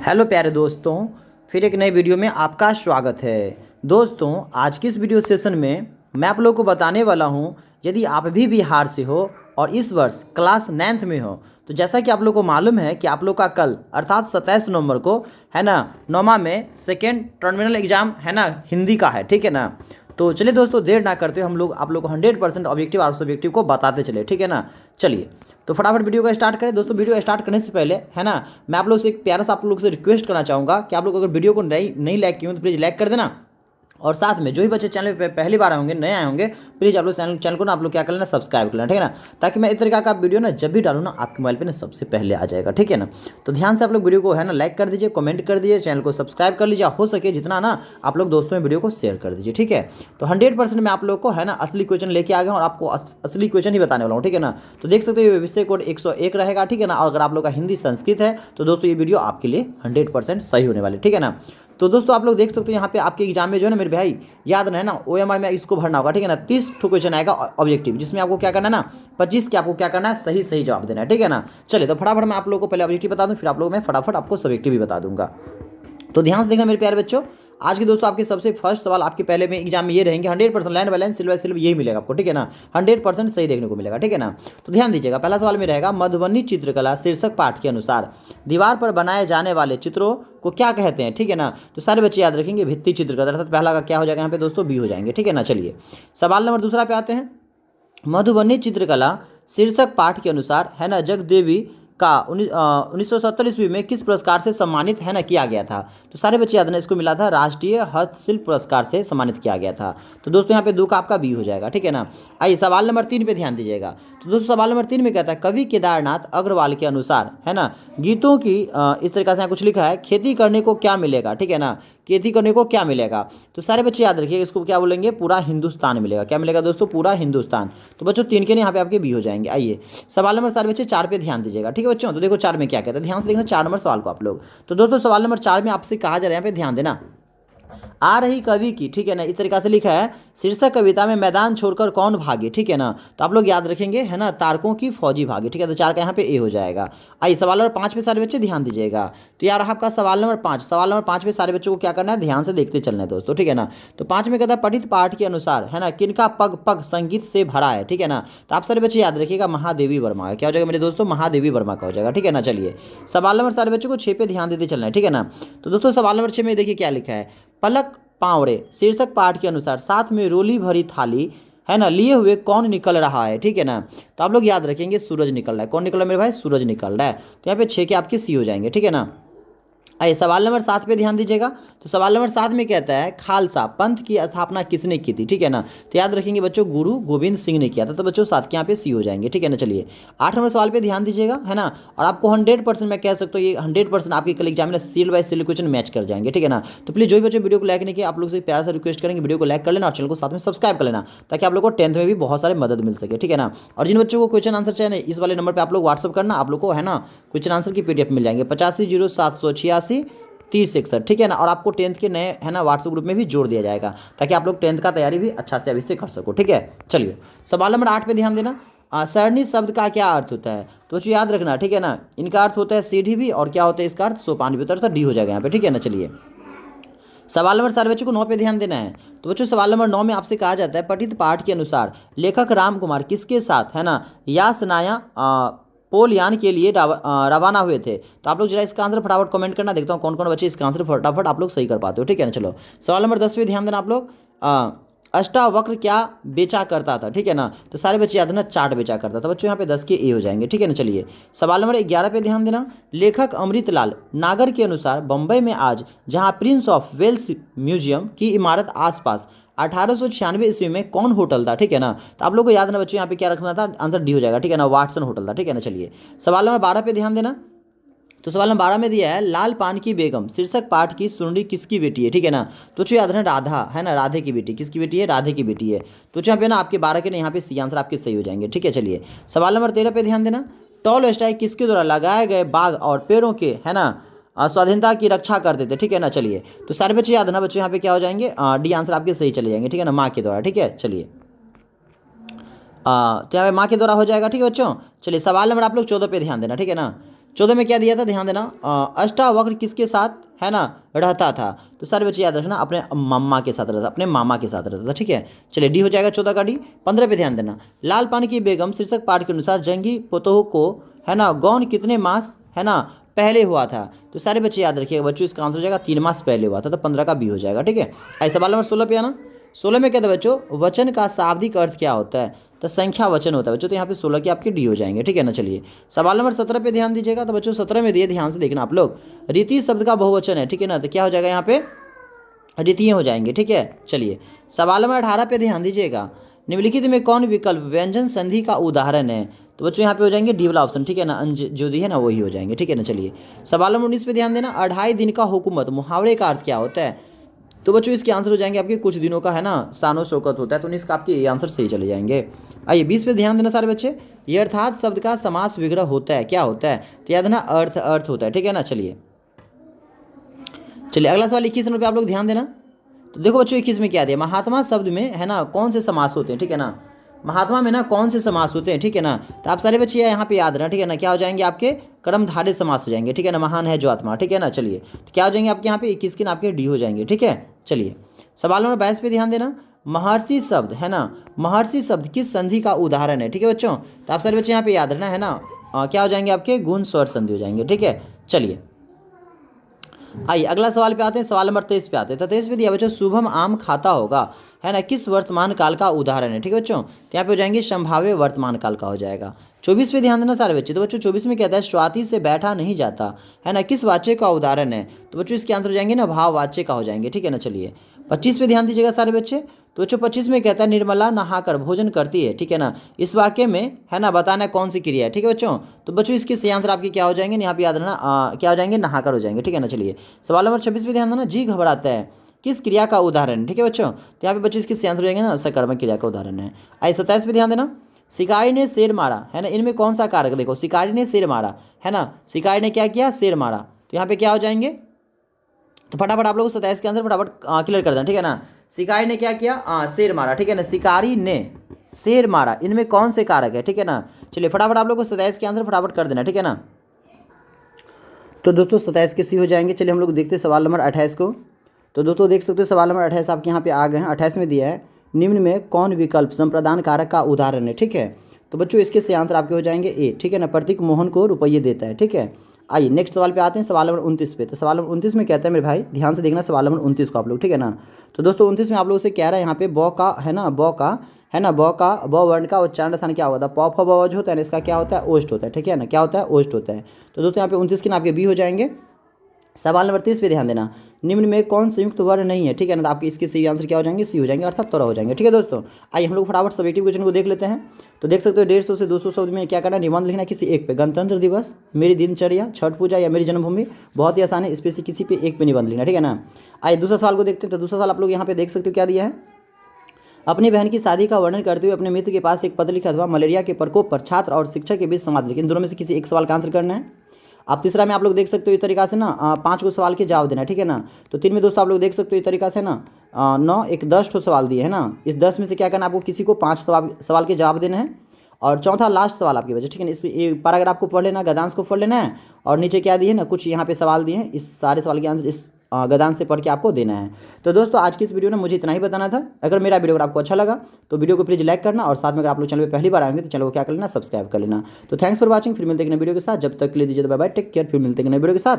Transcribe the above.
Hello प्यारे दोस्तों, फिर एक नई वीडियो में आपका स्वागत है। दोस्तों, आज की इस वीडियो सेशन में मैं आप लोगों को बताने वाला हूं, यदि आप भी बिहार से हो और इस वर्ष क्लास 9th में हो तो जैसा कि आप लोग को मालूम है कि आप लोग का कल अर्थात 27 नवंबर को है ना, नौमा में सेकेंड टर्मिनल एग्जाम है ना, हिंदी का है, ठीक है ना। तो चलिए दोस्तों, देर ना करते हुए हम लोग आप लोग को 100% ऑब्जेक्टिव और सब्जेक्टिव को बताते चले, ठीक है ना। चलिए तो फटाफट वीडियो को स्टार्ट करें। दोस्तों, वीडियो स्टार्ट करने से पहले है ना, मैं आप लोग से एक प्यारा सा आप लोग से रिक्वेस्ट करना चाहूँगा कि आप लोग अगर वीडियो को नहीं लाइक किए हो तो प्लीज़ लाइक कर देना। और साथ में जो भी बच्चे चैनल पे पहली बार होंगे, नए आए होंगे, प्लीज़ आप लोग चैनल को ना आप लोग क्या कर लेना, सब्सक्राइब कर लेना, ठीक है ना। ताकि मैं इस तरीका का वीडियो ना जब भी डालूँ ना आपके मोबाइल पे ना सबसे पहले आ जाएगा, ठीक है ना। तो ध्यान से आप लोग वीडियो को है ना लाइक कर दीजिए, कमेंट कर दीजिए, चैनल को सब्सक्राइब कर लीजिए, हो सके जितना ना आप लोग दोस्तों में वीडियो को शेयर कर दीजिए, ठीक है। तो 100% मैं आप लोग को है ना असली क्वेश्चन लेके आ गया और आपको असली क्वेश्चन ही बताने वाला हूँ, ठीक है ना। तो देख सकते हो ये विषय कोड 101 रहेगा, ठीक है ना। और अगर आप लोग का हिंदी संस्कृत है तो दोस्तों ये वीडियो आपके लिए 100% सही होने वाली, ठीक है ना। तो दोस्तों आप लोग देख सकते हो यहाँ पे आपके एग्जाम में जो है ना मेरे भाई, याद रहे ना, OMR में इसको भरना होगा, ठीक है ना। 30 क्वेश्चन आएगा ऑब्जेक्टिव, जिसमें आपको क्या करना है ना, 25 के आपको क्या करना है, सही सही जवाब देना है, ठीक है ना। चलिए तो फटाफट मैं आप लोगों को पहले ऑब्जेक्टिव बता दूँ, फिर आप लोग मैं फटाफट आपको सब्जेक्टिव भी बता दूंगा। तो ध्यान से देखना मेरे प्यारे बच्चों, आज के दोस्तों आपके सबसे फर्स्ट सवाल आपके पहले में एग्जाम में ये रहेंगे, 100% line by line silver silver यही मिलेगा आपको, ठीक है ना। 100% सही देखने को मिलेगा, ठीक है ना। तो ध्यान दीजिएगा, पहला सवाल में रहेगा, मधुबनी चित्रकला शीर्षक पाठ के अनुसार दीवार पर बनाए जाने वाले चित्रों को क्या कहते हैं, ठीक है ना। तो सारे बच्चे याद रखेंगे भित्ति चित्रकला, अर्थात पहला का क्या हो जाएगा यहाँ पे दोस्तों, बी हो जाएंगे, ठीक है ना। चलिए सवाल नंबर दूसरा पे आते हैं। मधुबनी चित्रकला शीर्षक पाठ के अनुसार है ना, जगदेवी का 1970 ईस्वी में किस पुरस्कार से सम्मानित है ना किया गया था। तो सारे बच्चे याद ना, इसको मिला था राष्ट्रीय हस्तशिल्प पुरस्कार से सम्मानित किया गया था। तो दोस्तों यहाँ पे दो का आपका बी हो जाएगा, ठीक है ना। आइए सवाल नंबर 3 पे ध्यान दीजिएगा। तो दोस्तों सवाल नंबर 3 में कहता है, कवि केदारनाथ अग्रवाल के अनुसार है ना, गीतों की इस तरीके से यहाँ कुछ लिखा है, खेती करने को क्या मिलेगा, ठीक है ना। खेती करने को क्या मिलेगा, तो सारे बच्चे याद रखिए, इसको क्या बोलेंगे, पूरा हिंदुस्तान मिलेगा। क्या मिलेगा दोस्तों, पूरा हिंदुस्तान। तो बच्चों 3 के यहाँ पे आपके बी हो जाएंगे। आइए सवाल नंबर सारे बच्चे 4 पे ध्यान दीजिएगा, ठीक है बच्चों। तो देखो 4 में क्या कहता है, ध्यान से देखना 4 नंबर सवाल को आप लोग। तो दोस्तों सवाल नंबर 4 में आपसे कहा जा रहा है, यहाँ पे ध्यान देना, आ रही कवि की, ठीक है ना, इस तरीका से लिखा है, शीर्षक कविता में मैदान छोड़कर कौन भागे, ठीक है ना। तो आप लोग याद रखेंगे है ना, तारकों की फौजी भागे, ठीक है। तो 4 का यहाँ पे ए हो जाएगा। आइए सवाल नंबर 5 पे सारे बच्चे ध्यान दीजिएगा। तो यार आपका सवाल नंबर 5, सवाल नंबर 5 पे सारे बच्चों को क्या करना है, ध्यान से देखते चलना है दोस्तों, ठीक है ना। तो 5 में कहता है, पठित पाठ के अनुसार है ना, किनका पग पग संगीत से भरा है, ठीक है ना। तो आप सारे बच्चे याद रखिएगा, महादेवी वर्मा। क्या हो जाएगा मेरे दोस्तों, महादेवी वर्मा का हो जाएगा, ठीक है ना। चलिए सवाल नंबर सारे बच्चों को 6 पे ध्यान देते चलना है, ठीक है ना। तो दोस्तों सवाल नंबर 6 में देखिए क्या लिखा है, पलक पावड़े शीर्षक पाठ के अनुसार साथ में रोली भरी थाली है ना लिए हुए कौन निकल रहा है, ठीक है ना। तो आप लोग याद रखेंगे, सूरज निकल रहा है। कौन निकल रहा है मेरे भाई, सूरज निकल रहा है। तो यहाँ पे 6 के आपके सी हो जाएंगे, ठीक है ना। आइए सवाल नंबर 7 पे ध्यान दीजिएगा। तो सवाल नंबर 7 में कहता है, खालसा पंथ की स्थापना किसने की थी, ठीक है ना। तो याद रखेंगे बच्चों, गुरु गोविंद सिंह ने किया था। तो बच्चों 7 के यहाँ पे सी हो जाएंगे, ठीक है ना। चलिए 8 नंबर सवाल पे ध्यान दीजिएगा है ना। और आपको 100% मैं कह सकता हूँ, ये 100% आपके कल एग्जाम में seal by seal question match कर जाएंगे, ठीक है ना। तो प्लीज़ जो भी बच्चे वीडियो को लाइक नहीं किया, आप लोग से प्यार से रिक्वेस्ट करेंगे, वीडियो को लाइक कर लेना और चैनल को साथ में सब्सक्राइब कर लेना, ताकि आप लोग को 10th में भी बहुत सारे मदद मिल सके, ठीक है ना। और जिन बच्चों को क्वेश्चन आंसर चाहिए, इस वाले नंबर पर आप लोग व्हाट्सअप करना, आप लोग को है ना क्वेश्चन आंसर की PDF मिल जाएंगे, 850786 3061, ठीक है ना। और आपको 10th के नए है ना व्हाट्सएप ग्रुप में भी जोड़ दिया जाएगा, ताकि आप लोग 10th का तैयारी भी अच्छा से अभी से कर सको, ठीक है। चलिए सवाल नंबर 8 पे ध्यान देना। सरणी शब्द का क्या अर्थ होता है, तो बच्चों याद रखना, ठीक है ना। इनका अर्थ होता है सीढ़ी भी, और क्या होता है इसका अर्थ, सोपान भी, तो डी हो जाएगा यहाँ पे, ठीक है ना। चलिए सवाल नंबर सारे बच्चों को 9 पे ध्यान देना है। तो बच्चों सवाल नंबर 9 में आपसे कहा जाता है, पठित पाठ के अनुसार लेखक राम कुमार किसके साथ है ना यासनाया पोलयान के लिए रवाना हुए थे। तो आप लोग जरा इसका आंसर फटाफट कमेंट करना, देखता हूँ कौन कौन बच्चे इसका आंसर फटाफट आप लोग सही कर पाते हो, ठीक है ना। चलो सवाल नंबर 10 पे ध्यान देना आप लोग, अष्टावक्र क्या बेचा करता था, ठीक है ना। तो सारे बच्चे याद देना, चार्ट बेचा करता था। बच्चों यहाँ पे 10 के ए हो जाएंगे, ठीक है ना। चलिए सवाल नंबर 11 पे ध्यान देना, लेखक अमृतलाल नागर के अनुसार बम्बई में आज जहाँ प्रिंस ऑफ वेल्स म्यूजियम की इमारत आसपास 1896 ईस्वी में कौन होटल था, ठीक है ना। तो आप लोग को याद ना बच्चों, यहाँ पे क्या रखना था, आंसर डी हो जाएगा, ठीक है ना, वाटसन होटल था, ठीक है ना। चलिए सवाल नंबर 12 पे ध्यान देना। तो सवाल नंबर 12 में दिया है, लाल पान की बेगम शीर्षक पाठ की सुंडी किसकी बेटी है, ठीक है ना। तो याद रखना, राधा है ना, राधे की बेटी, किसकी बेटी है, राधे की बेटी है। तो यहाँ पे ना आपके 12 के ना यहाँ पे सी आंसर आपके सही हो जाएंगे, ठीक है। चलिए सवाल नंबर 13 पे ध्यान देना, टॉल स्टाई किसके द्वारा लगाए गए बाग और पेड़ों के है ना स्वाधीनता की रक्षा करते थे, ठीक है ना। चलिए तो सारे बच्चे याद ना बच्चों, यहाँ पे क्या हो जाएंगे, डी आंसर आपके सही चले जाएंगे, ठीक है ना, माँ के द्वारा, ठीक है। चलिए तो यहाँ पे माँ के द्वारा हो जाएगा, ठीक है बच्चों। चलिए सवाल नंबर आप लोग 14 पे ध्यान देना, ठीक है ना। 14 में क्या दिया था, ध्यान देना, अष्टावक्र किसके साथ है ना रहता था, तो सारे बच्चे याद रखना अपने मम्मा के साथ रहता था, अपने मामा के साथ रहता था, ठीक है। चलिए डी हो जाएगा 14 का डी। 15 पे ध्यान देना, लाल पान की बेगम शीर्षक पाठ के अनुसार जंगी पोतोह को है ना गौन कितने मास है ना पहले हुआ था, तो सारे बच्चे याद रखिएगा बच्चों, इसका आंसर हो जाएगा 3 मास पहले हुआ था, तो 15 का बी हो जाएगा, ठीक है। आई सवाल नंबर 16 पे आना। 16 में क्या था बच्चों, वचन का शाब्दिक अर्थ क्या होता है, तो संख्या वचन होता है बच्चों, तो यहाँ पे 16 के आपके डी हो जाएंगे, ठीक है ना। चलिए सवाल नंबर 17 पे ध्यान दीजिएगा, तो बच्चों 17 में दिए, ध्यान से देखना आप लोग, रीति शब्द का बहुवचन है, ठीक है ना, तो क्या हो जाएगा यहाँ पे, रीतियाँ हो जाएंगे, ठीक है। चलिए सवाल नंबर 18 पे ध्यान दीजिएगा, निम्नलिखित में कौन विकल्प व्यंजन संधि का उदाहरण है, तो बच्चों यहाँ पे हो जाएंगे डी वाला ऑप्शन, ठीक है ना, जो दी है ना वही हो जाएंगे, ठीक है ना। चलिए सवाल नंबर 19 पे ध्यान देना, 2.5 दिन का हुकूमत मुहावरे का अर्थ क्या होता है, तो बच्चों इसके आंसर हो जाएंगे आपके कुछ दिनों का है ना शानो शौकत होता है, तो इसका आपके ये आंसर सही चले जाएंगे। आइए 20 पे ध्यान देना सारे बच्चे, ये अर्थात शब्द का समास विग्रह होता है, क्या होता है, तो याद ना अर्थ होता है, ठीक है ना। चलिए अगला सवाल 21 नंबर पे आप लोग ध्यान देना, तो देखो बच्चों 21 में क्या दिया, महात्मा शब्द में है ना कौन से समास होते हैं, ठीक है ना, महात्मा में ना कौन से समास होते हैं, ठीक है ना, तो आप सारे बच्चे यहाँ पे याद रखना, ठीक है ना, क्या हो जाएंगे आपके कर्मधारय समास हो जाएंगे, ठीक है ना, महान है जो आत्मा, ठीक है ना। चलिए तो क्या हो जाएंगे आपके यहाँ पे 21 के ना आपके डी हो जाएंगे, ठीक है। चलिए सवाल नंबर 22 पे ध्यान देना, महर्षि शब्द है ना, महर्षि शब्द किस संधि का उदाहरण है, ठीक है बच्चों, तो आप सारे बच्चे यहाँ पे याद रखना है ना, क्या हो जाएंगे आपके गुण स्वर संधि हो जाएंगे, ठीक है। चलिए आइए अगला सवाल पे आते हैं, सवाल नंबर 23 पे आते हैं, तो 23 पे दिया बच्चों, शुभम आम खाता होगा है ना किस वर्तमान काल का उदाहरण है, ठीक है बच्चों, तो यहाँ पे हो जाएंगे संभाव्य वर्तमान काल का हो जाएगा। 24 पे ध्यान देना सारे बच्चे, तो बच्चों 24 में कहता है स्वाति से बैठा नहीं जाता है ना किस वाच्य का उदाहरण है, तो बच्चों इसके आंसर हो जाएंगे ना भाव वाच्य का हो जाएंगे, ठीक है ना। चलिए 25 पे ध्यान दीजिएगा सारे बच्चे, तो बच्चों 25 में कहता है निर्मला नहाकर भोजन करती है, ठीक है ना, इस वाक्य में है ना बताना कौन सी क्रिया है, ठीक है बच्चों, तो बच्चों इसके सही आंसर आपके क्या हो जाएंगे, यहाँ पे याद रखना क्या हो जाएंगे, नहाकर हो जाएंगे, ठीक है ना। चलिए सवाल नंबर 26 पे ध्यान देना, जी घबराता है किस क्रिया का उदाहरण है, ठीक है बच्चों, तो यहाँ पे बच्चों इसके सही आंसर हो जाएंगे ना सकर्मक क्रिया का उदाहरण है। आई 27 पे ध्यान देना, शिकारी ने शेर मारा है ना, इनमें कौन सा कारक, देखो शिकारी ने शेर मारा है ना, शिकारी ने क्या किया, शेर मारा, तो यहाँ पे क्या हो जाएंगे, तो फटाफट आप लोग 27 के आंसर फटाफट क्लियर कर देना, ठीक है ना। शिकारी ने क्या किया, शेर मारा, ठीक है ना, शिकारी ने शेर मारा, इनमें कौन से कारक है, ठीक है ना। चलिए फटाफट आप लोग को 27 के आंसर फटाफट कर देना, ठीक है ना। तो दोस्तों 27 के सी हो जाएंगे। चलिए हम लोग देखते हैं सवाल नंबर 28 को, तो दोस्तों देख सकते हो सवाल नंबर 28 आपके यहाँ पे आ गए हैं। 28 में दिया है निम्न में कौन विकल्प संप्रदान कारक का उदाहरण है, ठीक है, तो बच्चों इसके सही आंसर आपके हो जाएंगे ए, ठीक है ना, प्रतीक मोहन को रुपये देता है, ठीक है। आइए नेक्स्ट सवाल पे आते हैं, सवाल नंबर 29 पे, तो सवाल नंबर 29 में कहता है मेरे भाई ध्यान से देखना सवाल नंबर 29 को आप लोग, ठीक है ना। तो दोस्तों 29 में आप लोगों से कह रहा है यहाँ पे बौ का है ना, बौ का है ना, बौ का ब वर्ण का उच्चारण स्थान क्या होता है, प फ ब जो होता है ना इसका क्या होता है, ओष्ठ होता है, ठीक है ना, क्या होता है, ओष्ठ होता है। तो दोस्तों यहाँ पे 29 के ना आपके बी हो जाएंगे। सवाल नंबर 30 पे ध्यान देना, निम्न में कौन संयुक्त वर्ण नहीं है, ठीक है ना, तो आपके इसके सही आंसर क्या हो जाएंगे, सी हो जाएंगे, अर्थात तोरा हो जाएंगे, ठीक है दोस्तों। आइए हम लोग फटाफट सब्जेक्टिव क्वेश्चन को देख लेते हैं, तो देख सकते हो 150 से 200 शब्द में क्या करना है, निबंध लिखना किसी एक पे, गणतंत्र दिवस, मेरी दिनचर्या, छठ पूजा या मेरी जन्मभूमि, बहुत ही आसान है, इसमें से किसी पे एक पे निबंध लिखना, ठीक है ना। आइए दूसरा सवाल को देखते हैं, तो दूसरा सवाल आप लोग यहाँ पे देख सकते हो क्या दिया है, अपनी बहन की शादी का वर्णन करते हुए अपने मित्र के पास एक पत्र लिखा अथवा मलेरिया के प्रकोप पर छात्र और शिक्षक के बीच संवाद लिखें, इन दोनों में से किसी एक सवाल का आंसर करना है। आप तीसरा में आप लोग देख सकते हो इस तरीका से ना 5 को सवाल के जवाब देना, ठीक है ना। तो 3 में दोस्तों आप लोग देख सकते हो इस तरीका से ना 9 एक 10 ठो सवाल दिए है ना, इस 10 में से क्या करना है, आपको किसी को 5 सवाल के जवाब देना है, और चौथा लास्ट सवाल आपके बचे, ठीक है ना। इस पैराग्राफ को पढ़ लेना, गद्यांश को पढ़ लेना है, और नीचे क्या दिए ना कुछ यहाँ पे सवाल दिए हैं, इस सारे सवाल के आंसर इस गद्यांश से पढ़ के आपको देना है। तो दोस्तों आज की इस वीडियो में मुझे इतना ही बताना था। अगर मेरा वीडियो अगर आपको अच्छा लगा तो वीडियो को प्लीज़ लाइक करना, और साथ में अगर आप लोग चैनल पे पहली बार आएंगे तो चैनल को क्या कर लेना, सब्सक्राइब कर लेना। तो थैंक्स फॉर वॉचिंग, फिर मिलते हैं नए वीडियो के साथ, जब तक के लिए दीजिए बाय बाय, टेक केयर, फिर मिलते हैं नए वीडियो के साथ।